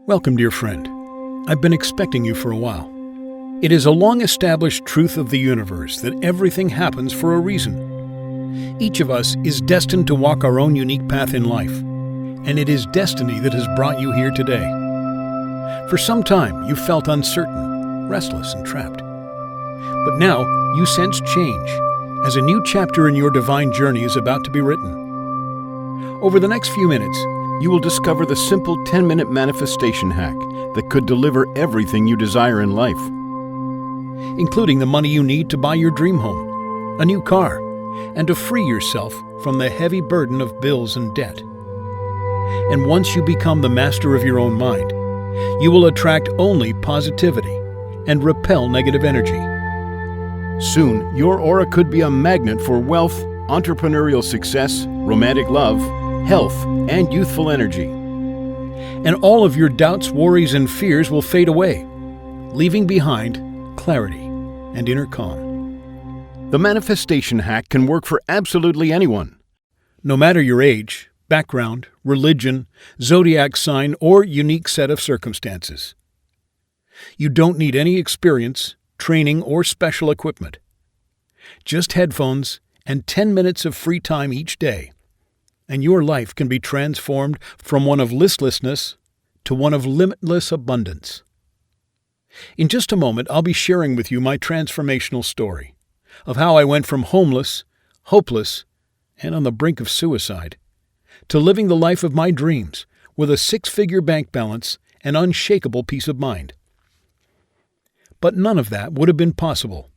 Welcome, dear friend. I've been expecting you for a while. It is a long-established truth of the universe that everything happens for a reason. Each of us is destined to walk our own unique path in life, and it is destiny that has brought you here today. For some time, you felt uncertain, restless, and trapped. But now, you sense change, as a new chapter in your divine journey is about to be written. Over the next few minutes, you will discover the simple 10-minute manifestation hack that could deliver everything you desire in life, including the money you need to buy your dream home, a new car, and to free yourself from the heavy burden of bills and debt. And once you become the master of your own mind, you will attract only positivity and repel negative energy. Soon, your aura could be a magnet for wealth, entrepreneurial success, romantic love, health, and youthful energy. And all of your doubts, worries, and fears will fade away, leaving behind clarity and inner calm. The manifestation hack can work for absolutely anyone. No matter your age, background, religion, zodiac sign, or unique set of circumstances. You don't need any experience, training, or special equipment. Just headphones and 10 minutes of free time each day, and your life can be transformed from one of listlessness to one of limitless abundance. In just a moment, I'll be sharing with you my transformational story of how I went from homeless, hopeless, and on the brink of suicide, to living the life of my dreams with a 6-figure bank balance and unshakable peace of mind. But none of that would have been possible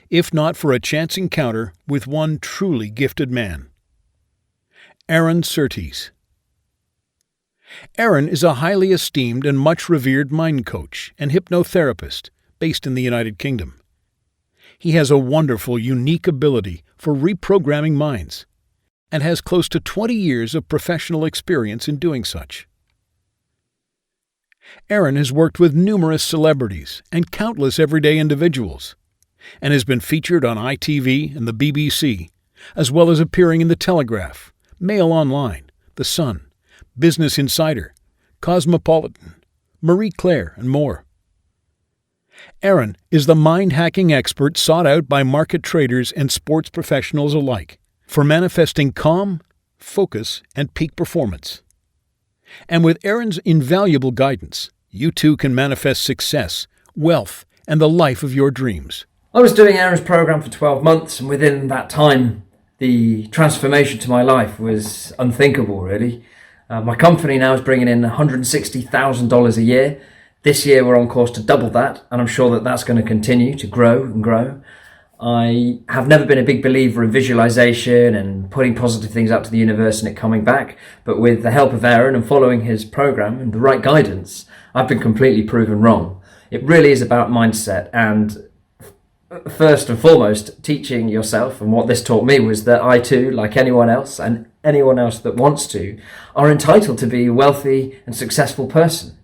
if not for a chance encounter with one truly gifted man. Aaron Surtees. Aaron is a highly esteemed and much revered mind coach and hypnotherapist based in the United Kingdom. He has a wonderful, unique ability for reprogramming minds and has close to 20 years of professional experience in doing such. Aaron has worked with numerous celebrities and countless everyday individuals, and has been featured on ITV and the BBC, as well as appearing in The Telegraph, Mail Online, The Sun, Business Insider, Cosmopolitan, Marie Claire, and more. Aaron is the mind-hacking expert sought out by market traders and sports professionals alike for manifesting calm, focus, and peak performance. And with Aaron's invaluable guidance, you too can manifest success, wealth, and the life of your dreams. I was doing Aaron's program for 12 months, and within that time, the transformation to my life was unthinkable, really. My company now is bringing in $160,000 a year. This year we're on course to double that, and I'm sure that that's going to continue to grow and grow. I have never been a big believer in visualization and putting positive things out to the universe and it coming back, but with the help of Aaron and following his program and the right guidance, I've been completely proven wrong. It really is about mindset, and first and foremost, teaching yourself. And what this taught me was that I too, like anyone else and anyone else that wants to, are entitled to be a wealthy and successful person.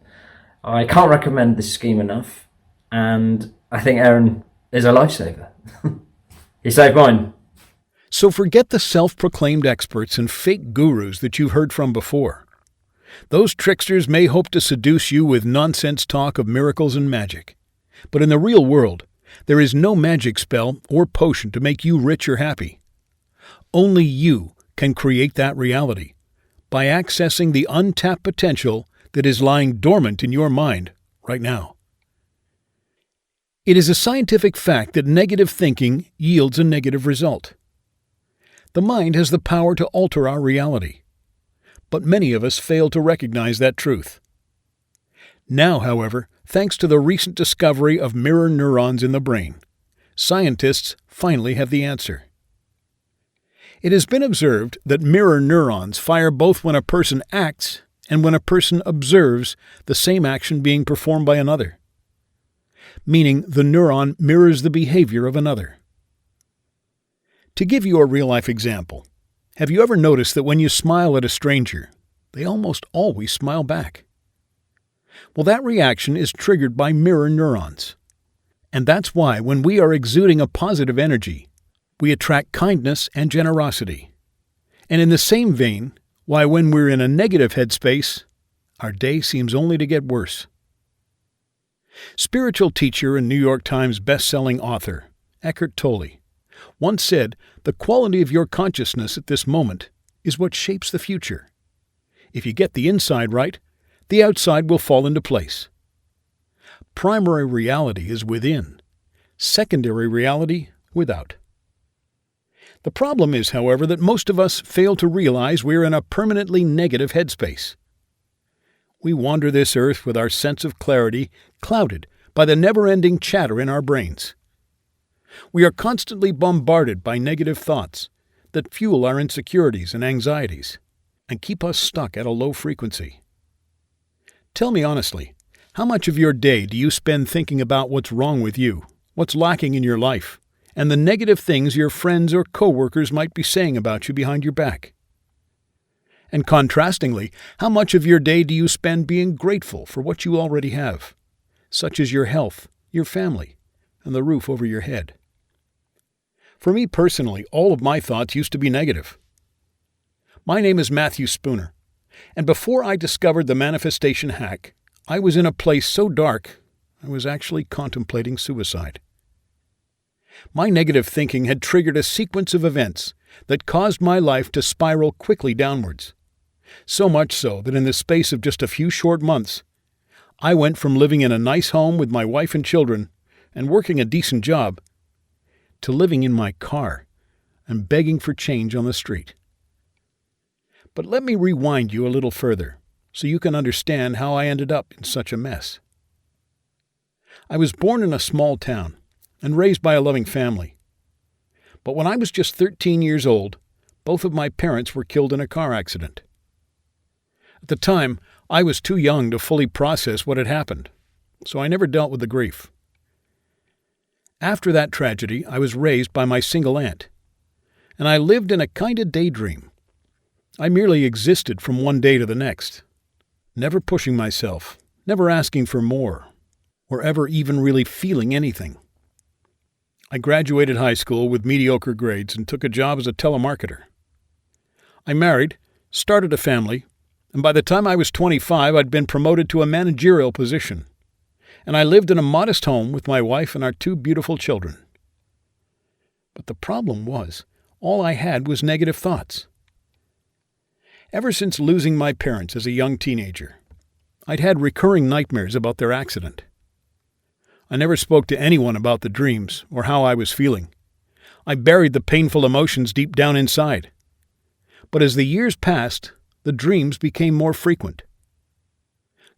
I can't recommend this scheme enough, and I think Aaron is a lifesaver. He saved mine. So forget the self-proclaimed experts and fake gurus that you've heard from before. Those tricksters may hope to seduce you with nonsense talk of miracles and magic. But in the real world, there is no magic spell or potion to make you rich or happy. Only you can create that reality by accessing the untapped potential that is lying dormant in your mind right now. It is a scientific fact that negative thinking yields a negative result. The mind has the power to alter our reality, but many of us fail to recognize that truth. Now, however, thanks to the recent discovery of mirror neurons in the brain, scientists finally have the answer. It has been observed that mirror neurons fire both when a person acts and when a person observes the same action being performed by another, meaning the neuron mirrors the behavior of another. To give you a real-life example, have you ever noticed that when you smile at a stranger, they almost always smile back? Well, that reaction is triggered by mirror neurons. And that's why when we are exuding a positive energy, we attract kindness and generosity. And in the same vein, why when we're in a negative headspace, our day seems only to get worse. Spiritual teacher and New York Times best-selling author Eckhart Tolle once said, "The quality of your consciousness at this moment is what shapes the future. If you get the inside right, the outside will fall into place." Primary reality is within, secondary reality without. The problem is, however, that most of us fail to realize we're in a permanently negative headspace. We wander this earth with our sense of clarity clouded by the never-ending chatter in our brains. We are constantly bombarded by negative thoughts that fuel our insecurities and anxieties and keep us stuck at a low frequency. Tell me honestly, how much of your day do you spend thinking about what's wrong with you, what's lacking in your life, and the negative things your friends or coworkers might be saying about you behind your back? And contrastingly, how much of your day do you spend being grateful for what you already have, such as your health, your family, and the roof over your head? For me personally, all of my thoughts used to be negative. My name is Matthew Spooner, and before I discovered the manifestation hack, I was in a place so dark I was actually contemplating suicide. My negative thinking had triggered a sequence of events that caused my life to spiral quickly downwards. So much so that in the space of just a few short months, I went from living in a nice home with my wife and children and working a decent job to living in my car and begging for change on the street. But let me rewind you a little further so you can understand how I ended up in such a mess. I was born in a small town and raised by a loving family. But when I was just 13 years old, both of my parents were killed in a car accident. At the time, I was too young to fully process what had happened, so I never dealt with the grief. After that tragedy, I was raised by my single aunt, and I lived in a kind of daydream. I merely existed from one day to the next, never pushing myself, never asking for more, or ever even really feeling anything. I graduated high school with mediocre grades and took a job as a telemarketer. I married, started a family, and by the time I was 25, I'd been promoted to a managerial position, and I lived in a modest home with my wife and our 2 beautiful children. But the problem was, all I had was negative thoughts. Ever since losing my parents as a young teenager, I'd had recurring nightmares about their accident. I never spoke to anyone about the dreams or how I was feeling. I buried the painful emotions deep down inside. But as the years passed, the dreams became more frequent.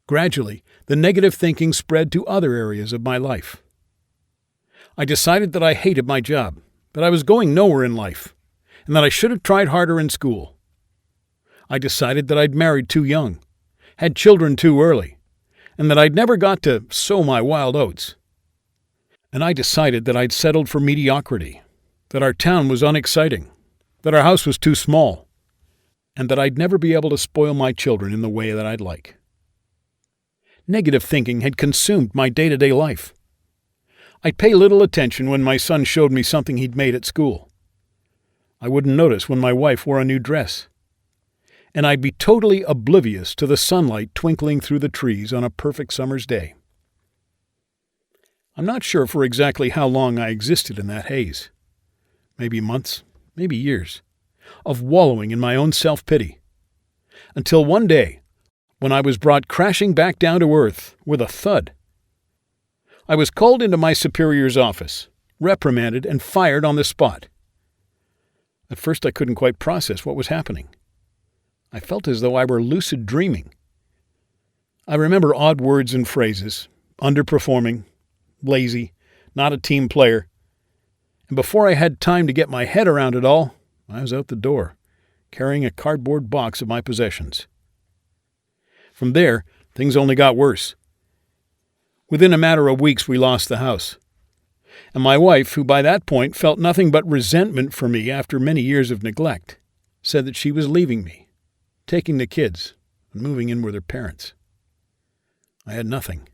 Gradually, the negative thinking spread to other areas of my life. I decided that I hated my job, that I was going nowhere in life, and that I should have tried harder in school. I decided that I'd married too young, had children too early, and that I'd never got to sow my wild oats. And I decided that I'd settled for mediocrity, that our town was unexciting, that our house was too small, and that I'd never be able to spoil my children in the way that I'd like. Negative thinking had consumed my day-to-day life. I'd pay little attention when my son showed me something he'd made at school. I wouldn't notice when my wife wore a new dress. And I'd be totally oblivious to the sunlight twinkling through the trees on a perfect summer's day. I'm not sure for exactly how long I existed in that haze. Maybe months, maybe years, of wallowing in my own self-pity. Until one day, when I was brought crashing back down to earth with a thud. I was called into my superior's office, reprimanded, and fired on the spot. At first I couldn't quite process what was happening. I felt as though I were lucid dreaming. I remember odd words and phrases, underperforming, lazy, not a team player. And before I had time to get my head around it all, I was out the door, carrying a cardboard box of my possessions. From there, things only got worse. Within a matter of weeks, we lost the house. And my wife, who by that point felt nothing but resentment for me after many years of neglect, said that she was leaving me, taking the kids, and moving in with her parents. I had nothing.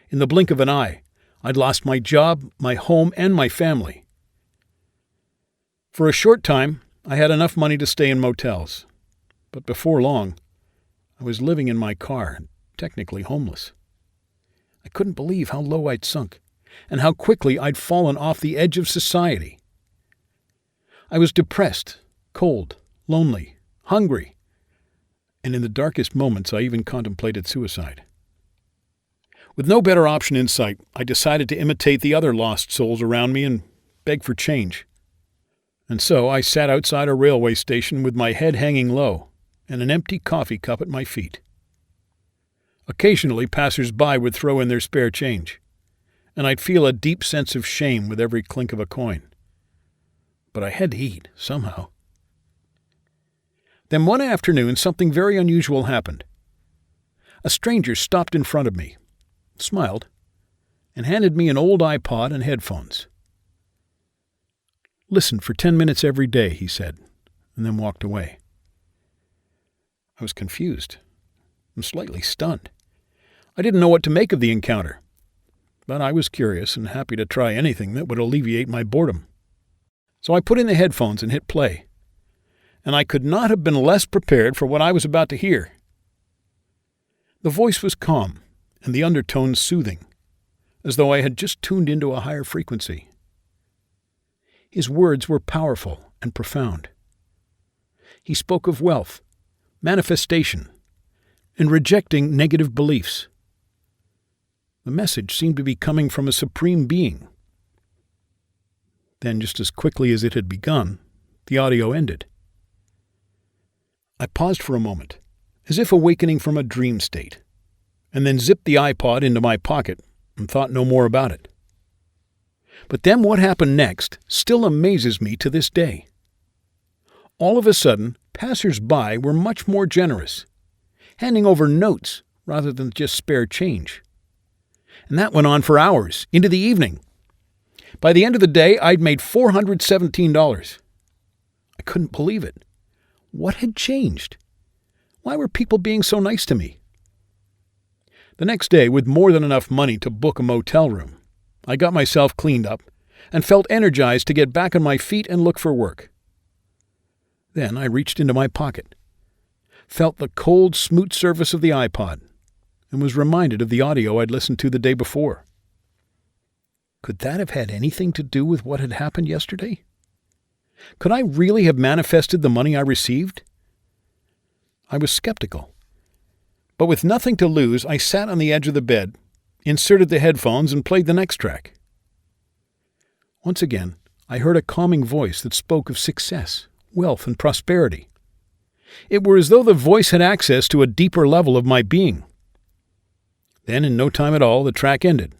In the blink of an eye, I'd lost my job, my home, and my family. For a short time, I had enough money to stay in motels. But before long, I was living in my car, technically homeless. I couldn't believe how low I'd sunk, and how quickly I'd fallen off the edge of society. I was depressed, cold, lonely, hungry, and in the darkest moments I even contemplated suicide. With no better option in sight, I decided to imitate the other lost souls around me and beg for change. And so I sat outside a railway station with my head hanging low and an empty coffee cup at my feet. Occasionally, passers-by would throw in their spare change, and I'd feel a deep sense of shame with every clink of a coin. But I had to eat, somehow. Then one afternoon, something very unusual happened. A stranger stopped in front of me, smiled, and handed me an old iPod and headphones. "Listen for 10 minutes every day," he said, and then walked away. I was confused and slightly stunned. I didn't know what to make of the encounter, but I was curious and happy to try anything that would alleviate my boredom. So I put in the headphones and hit play, and I could not have been less prepared for what I was about to hear. The voice was calm, and the undertones soothing, as though I had just tuned into a higher frequency. His words were powerful and profound. He spoke of wealth, manifestation, and rejecting negative beliefs. The message seemed to be coming from a supreme being. Then, just as quickly as it had begun, the audio ended. I paused for a moment, as if awakening from a dream state, and then zipped the iPod into my pocket and thought no more about it. But then what happened next still amazes me to this day. All of a sudden, passers-by were much more generous, handing over notes rather than just spare change. And that went on for hours, into the evening. By the end of the day, I'd made $417. I couldn't believe it. What had changed? Why were people being so nice to me? The next day, with more than enough money to book a motel room, I got myself cleaned up and felt energized to get back on my feet and look for work. Then I reached into my pocket, felt the cold, smooth surface of the iPod, and was reminded of the audio I'd listened to the day before. Could that have had anything to do with what had happened yesterday? Could I really have manifested the money I received? I was skeptical. But with nothing to lose, I sat on the edge of the bed, inserted the headphones, and played the next track. Once again, I heard a calming voice that spoke of success, wealth, and prosperity. It were as though the voice had access to a deeper level of my being. Then, in no time at all, the track ended.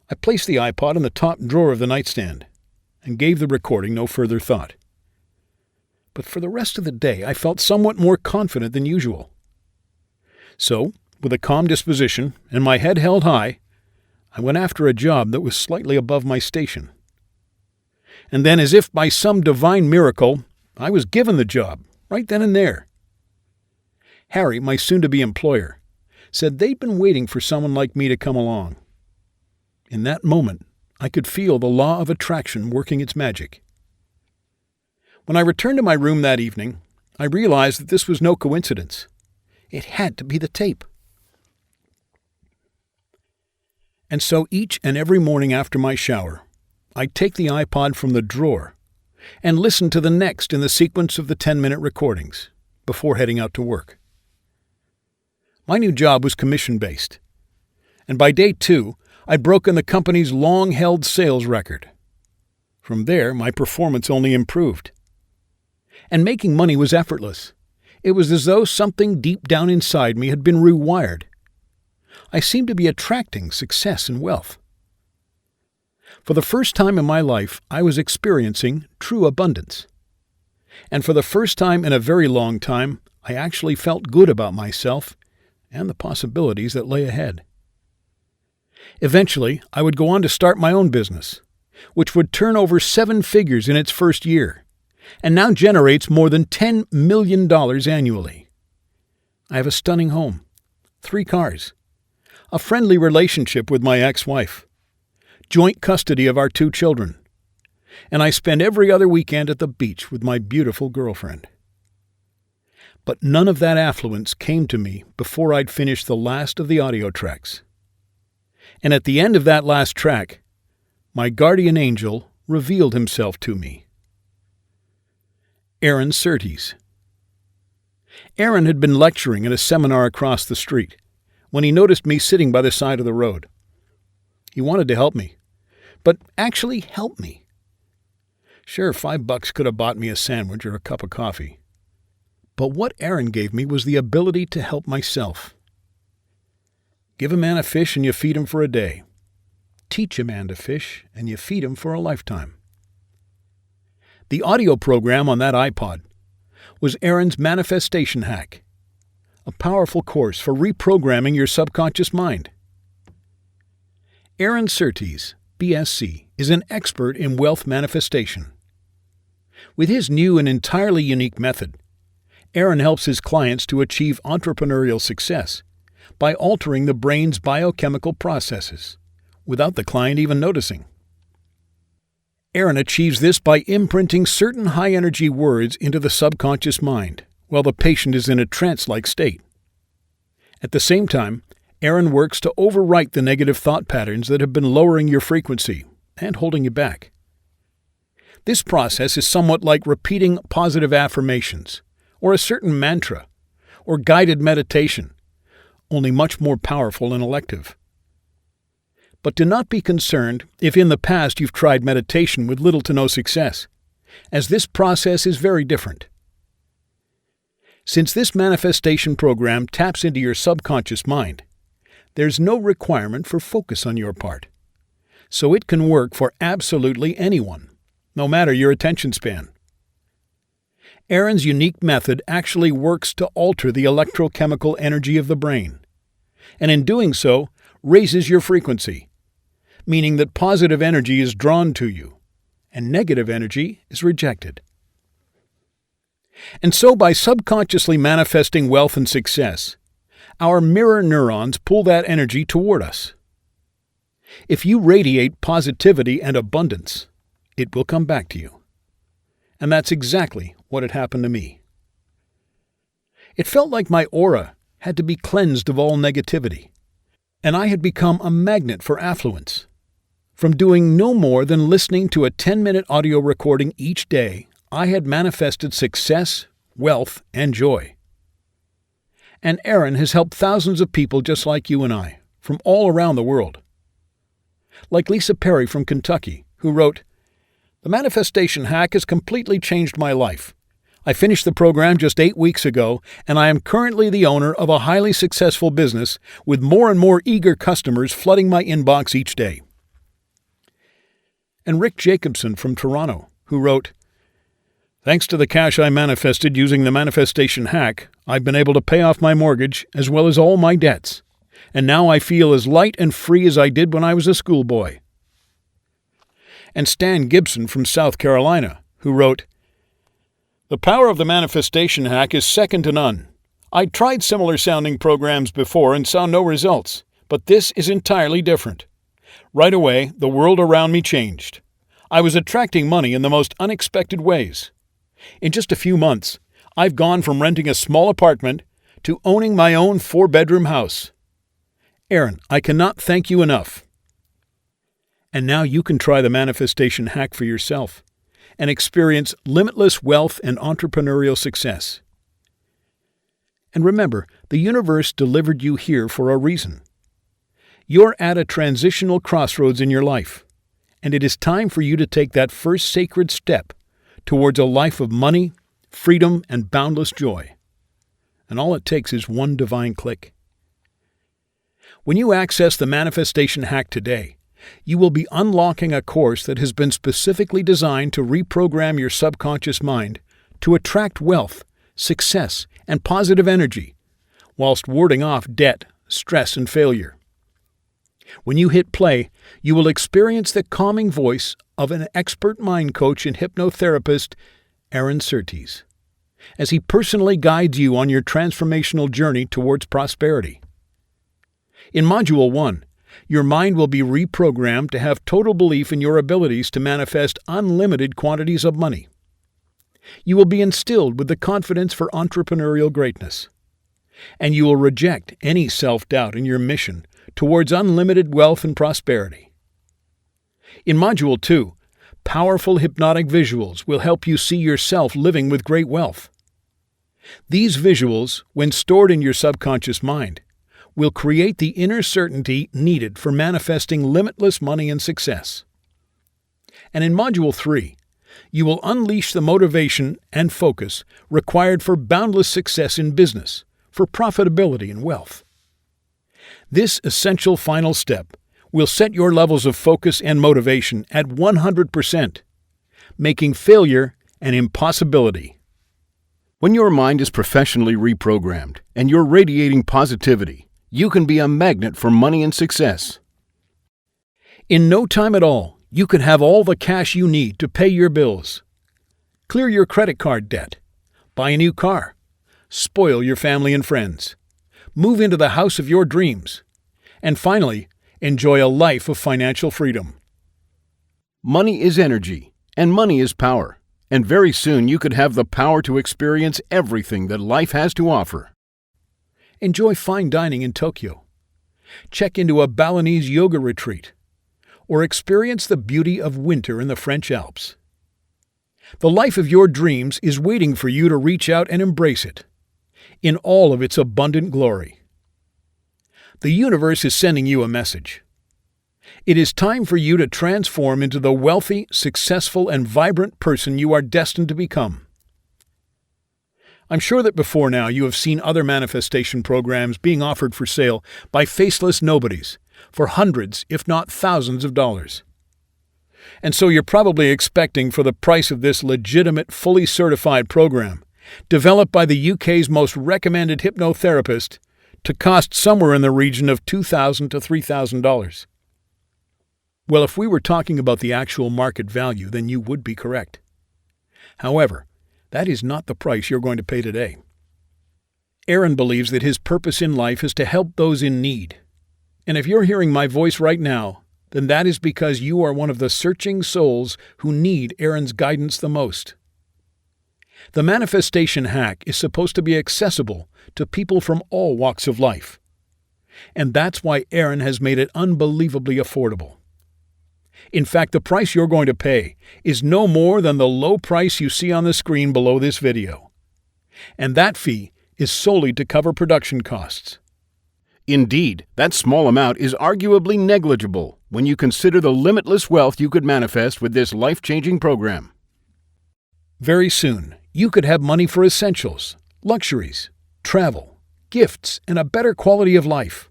I placed the iPod in the top drawer of the nightstand and gave the recording no further thought. But for the rest of the day, I felt somewhat more confident than usual. So, with a calm disposition and my head held high, I went after a job that was slightly above my station. And then, as if by some divine miracle, I was given the job, right then and there. Harry, my soon-to-be employer, said they'd been waiting for someone like me to come along. In that moment, I could feel the law of attraction working its magic. When I returned to my room that evening, I realized that this was no coincidence. It had to be the tape. And so each and every morning after my shower, I'd take the iPod from the drawer and listen to the next in the sequence of the 10-minute recordings before heading out to work. My new job was commission-based, and by day 2, I'd broken the company's long-held sales record. From there, my performance only improved. And making money was effortless. It was as though something deep down inside me had been rewired. I seemed to be attracting success and wealth. For the first time in my life, I was experiencing true abundance. And for the first time in a very long time, I actually felt good about myself and the possibilities that lay ahead. Eventually, I would go on to start my own business, which would turn over 7 figures in its first year, and now generates more than $10 million annually. I have a stunning home, 3 cars, a friendly relationship with my ex-wife, joint custody of our 2 children, and I spend every other weekend at the beach with my beautiful girlfriend. But none of that affluence came to me before I'd finished the last of the audio tracks. And at the end of that last track, my guardian angel revealed himself to me. Aaron Surtees. Aaron had been lecturing at a seminar across the street when he noticed me sitting by the side of the road. He wanted to help me, but actually help me. Sure, $5 could have bought me a sandwich or a cup of coffee. But what Aaron gave me was the ability to help myself. Give a man a fish and you feed him for a day. Teach a man to fish and you feed him for a lifetime. The audio program on that iPod was Aaron's Manifestation Hack, a powerful course for reprogramming your subconscious mind. Aaron Surtees, BSc, is an expert in wealth manifestation. With his new and entirely unique method, Aaron helps his clients to achieve entrepreneurial success by altering the brain's biochemical processes without the client even noticing. Aaron achieves this by imprinting certain high-energy words into the subconscious mind while the patient is in a trance-like state. At the same time, Aaron works to overwrite the negative thought patterns that have been lowering your frequency and holding you back. This process is somewhat like repeating positive affirmations, or a certain mantra, or guided meditation, only much more powerful and effective. But do not be concerned if in the past you've tried meditation with little to no success, as this process is very different. Since this manifestation program taps into your subconscious mind, there's no requirement for focus on your part, so it can work for absolutely anyone, no matter your attention span. Aaron's unique method actually works to alter the electrochemical energy of the brain, and in doing so, raises your frequency, meaning that positive energy is drawn to you, and negative energy is rejected. And so by subconsciously manifesting wealth and success, our mirror neurons pull that energy toward us. If you radiate positivity and abundance, it will come back to you. And that's exactly what had happened to me. It felt like my aura had to be cleansed of all negativity, and I had become a magnet for affluence. From doing no more than listening to a 10-minute audio recording each day, I had manifested success, wealth, and joy. And Aaron has helped thousands of people just like you and I, from all around the world. Like Lisa Perry from Kentucky, who wrote, "The manifestation hack has completely changed my life. I finished the program just 8 weeks ago, and I am currently the owner of a highly successful business with more and more eager customers flooding my inbox each day." And Rick Jacobson from Toronto, who wrote, "Thanks to the cash I manifested using the manifestation hack, I've been able to pay off my mortgage as well as all my debts, and now I feel as light and free as I did when I was a schoolboy." And Stan Gibson from South Carolina, who wrote, "The power of the manifestation hack is second to none. I'd tried similar sounding programs before and saw no results, but this is entirely different. Right away, the world around me changed. I was attracting money in the most unexpected ways. In just a few months, I've gone from renting a small apartment to owning my own 4-bedroom house. Aaron, I cannot thank you enough." And now you can try the manifestation hack for yourself and experience limitless wealth and entrepreneurial success. And remember, the universe delivered you here for a reason. You're at a transitional crossroads in your life, and it is time for you to take that first sacred step towards a life of money, freedom, and boundless joy. And all it takes is one divine click. When you access the manifestation hack today, you will be unlocking a course that has been specifically designed to reprogram your subconscious mind to attract wealth, success, and positive energy, whilst warding off debt, stress, and failure. When you hit play, you will experience the calming voice of an expert mind coach and hypnotherapist, Aaron Surtees, as he personally guides you on your transformational journey towards prosperity. In Module 1, your mind will be reprogrammed to have total belief in your abilities to manifest unlimited quantities of money. You will be instilled with the confidence for entrepreneurial greatness. And you will reject any self-doubt in your mission towards unlimited wealth and prosperity. In Module 2, powerful hypnotic visuals will help you see yourself living with great wealth. These visuals, when stored in your subconscious mind, will create the inner certainty needed for manifesting limitless money and success. And in Module 3, you will unleash the motivation and focus required for boundless success in business, for profitability and wealth. This essential final step will set your levels of focus and motivation at 100%, making failure an impossibility. When your mind is professionally reprogrammed and you're radiating positivity, you can be a magnet for money and success. In no time at all, you could have all the cash you need to pay your bills, clear your credit card debt, buy a new car, spoil your family and friends, move into the house of your dreams, and finally, enjoy a life of financial freedom. Money is energy, and money is power. And very soon you could have the power to experience everything that life has to offer. Enjoy fine dining in Tokyo. Check into a Balinese yoga retreat. Or experience the beauty of winter in the French Alps. The life of your dreams is waiting for you to reach out and embrace it, in all of its abundant glory. The universe is sending you a message. It is time for you to transform into the wealthy, successful, and vibrant person you are destined to become. I'm sure that before now you have seen other manifestation programs being offered for sale by faceless nobodies for hundreds, if not thousands of dollars. And so you're probably expecting for the price of this legitimate, fully certified program, developed by the UK's most recommended hypnotherapist, to cost somewhere in the region of $2,000 to $3,000. Well, if we were talking about the actual market value, then you would be correct. However, that is not the price you're going to pay today. Aaron believes that his purpose in life is to help those in need. And if you're hearing my voice right now, then that is because you are one of the searching souls who need Aaron's guidance the most. The manifestation hack is supposed to be accessible to people from all walks of life. And that's why Aaron has made it unbelievably affordable. In fact, the price you're going to pay is no more than the low price you see on the screen below this video. And that fee is solely to cover production costs. Indeed, that small amount is arguably negligible when you consider the limitless wealth you could manifest with this life-changing program. Very soon, you could have money for essentials, luxuries, travel, gifts, and a better quality of life.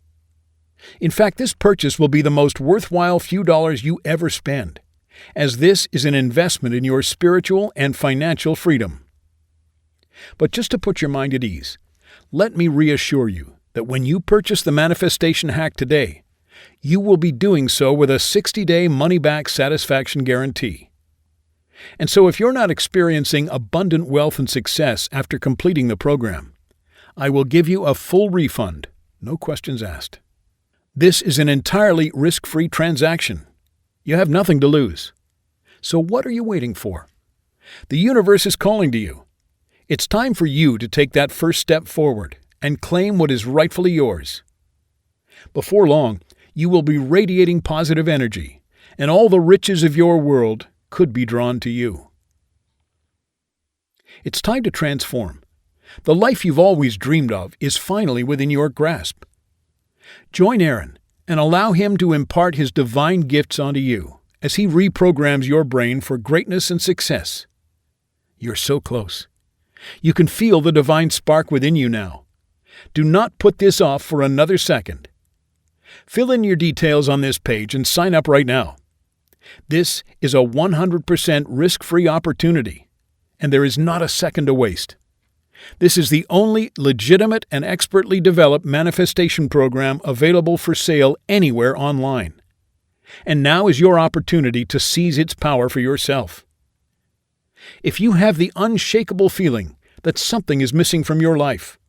In fact, this purchase will be the most worthwhile few dollars you ever spend, as this is an investment in your spiritual and financial freedom. But just to put your mind at ease, let me reassure you that when you purchase the Manifestation Hack today, you will be doing so with a 60-day money-back satisfaction guarantee. And so if you're not experiencing abundant wealth and success after completing the program, I will give you a full refund, no questions asked. This is an entirely risk-free transaction. You have nothing to lose. So what are you waiting for? The universe is calling to you. It's time for you to take that first step forward and claim what is rightfully yours. Before long, you will be radiating positive energy, and all the riches of your world could be drawn to you. It's time to transform. The life you've always dreamed of is finally within your grasp. Join Aaron and allow him to impart his divine gifts onto you as he reprograms your brain for greatness and success. You're so close. You can feel the divine spark within you now. Do not put this off for another second. Fill in your details on this page and sign up right now. This is a 100% risk-free opportunity, and there is not a second to waste. This is the only legitimate and expertly developed manifestation program available for sale anywhere online. And now is your opportunity to seize its power for yourself. If you have the unshakable feeling that something is missing from your life,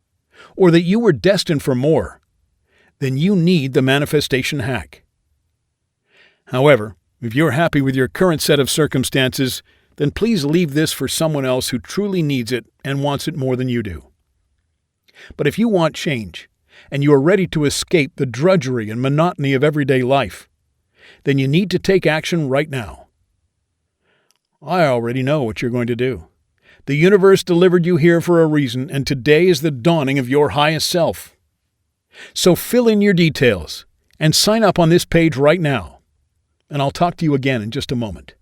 or that you were destined for more, then you need the Manifestation Hack. However, if you're happy with your current set of circumstances, then please leave this for someone else who truly needs it and wants it more than you do. But if you want change, and you are ready to escape the drudgery and monotony of everyday life, then you need to take action right now. I already know what you're going to do. The universe delivered you here for a reason, and today is the dawning of your highest self. So fill in your details and sign up on this page right now, and I'll talk to you again in just a moment.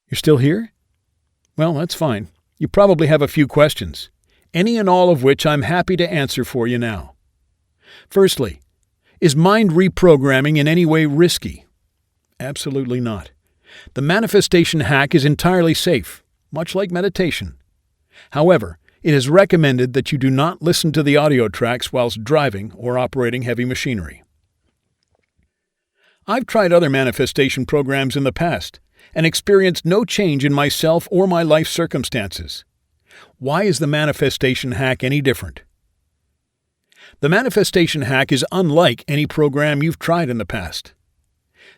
You're still here? Well, that's fine. You probably have a few questions, any and all of which I'm happy to answer for you now. Firstly, is mind reprogramming in any way risky? Absolutely not. The manifestation hack is entirely safe, much like meditation. However, it is recommended that you do not listen to the audio tracks whilst driving or operating heavy machinery. I've tried other manifestation programs in the past and experienced no change in myself or my life circumstances. Why is the manifestation hack any different? The manifestation hack is unlike any program you've tried in the past.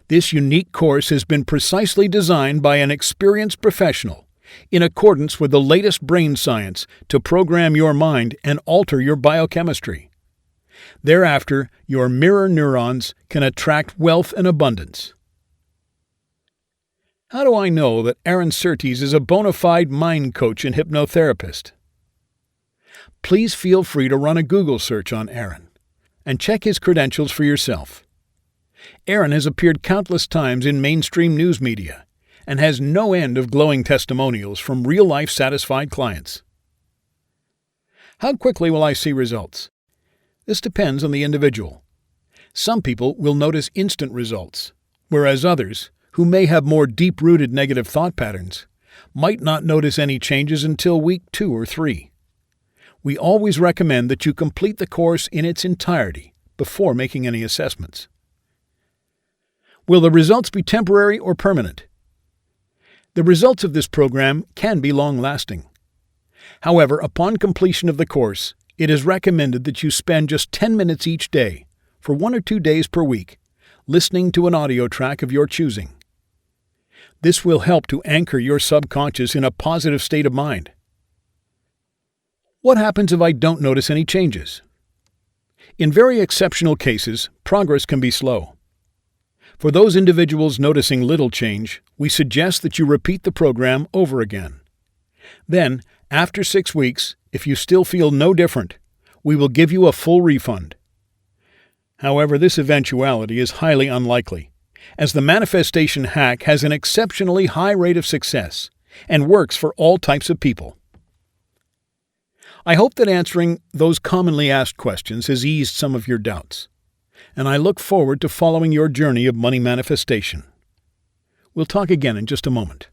This unique course has been precisely designed by an experienced professional in accordance with the latest brain science to program your mind and alter your biochemistry. Thereafter, your mirror neurons can attract wealth and abundance. How do I know that Aaron Surtees is a bona fide mind coach and hypnotherapist? Please feel free to run a Google search on Aaron and check his credentials for yourself. Aaron has appeared countless times in mainstream news media and has no end of glowing testimonials from real-life satisfied clients. How quickly will I see results? This depends on the individual. Some people will notice instant results, whereas others, who may have more deep-rooted negative thought patterns, might not notice any changes until week 2 or 3. We always recommend that you complete the course in its entirety before making any assessments. Will the results be temporary or permanent? The results of this program can be long-lasting. However, upon completion of the course, it is recommended that you spend just 10 minutes each day, for 1 or 2 days per week, listening to an audio track of your choosing. This will help to anchor your subconscious in a positive state of mind. What happens if I don't notice any changes? In very exceptional cases, progress can be slow. For those individuals noticing little change, we suggest that you repeat the program over again. Then, after 6 weeks, if you still feel no different, we will give you a full refund. However, this eventuality is highly unlikely, as the manifestation hack has an exceptionally high rate of success and works for all types of people. I hope that answering those commonly asked questions has eased some of your doubts, and I look forward to following your journey of money manifestation. We'll talk again in just a moment.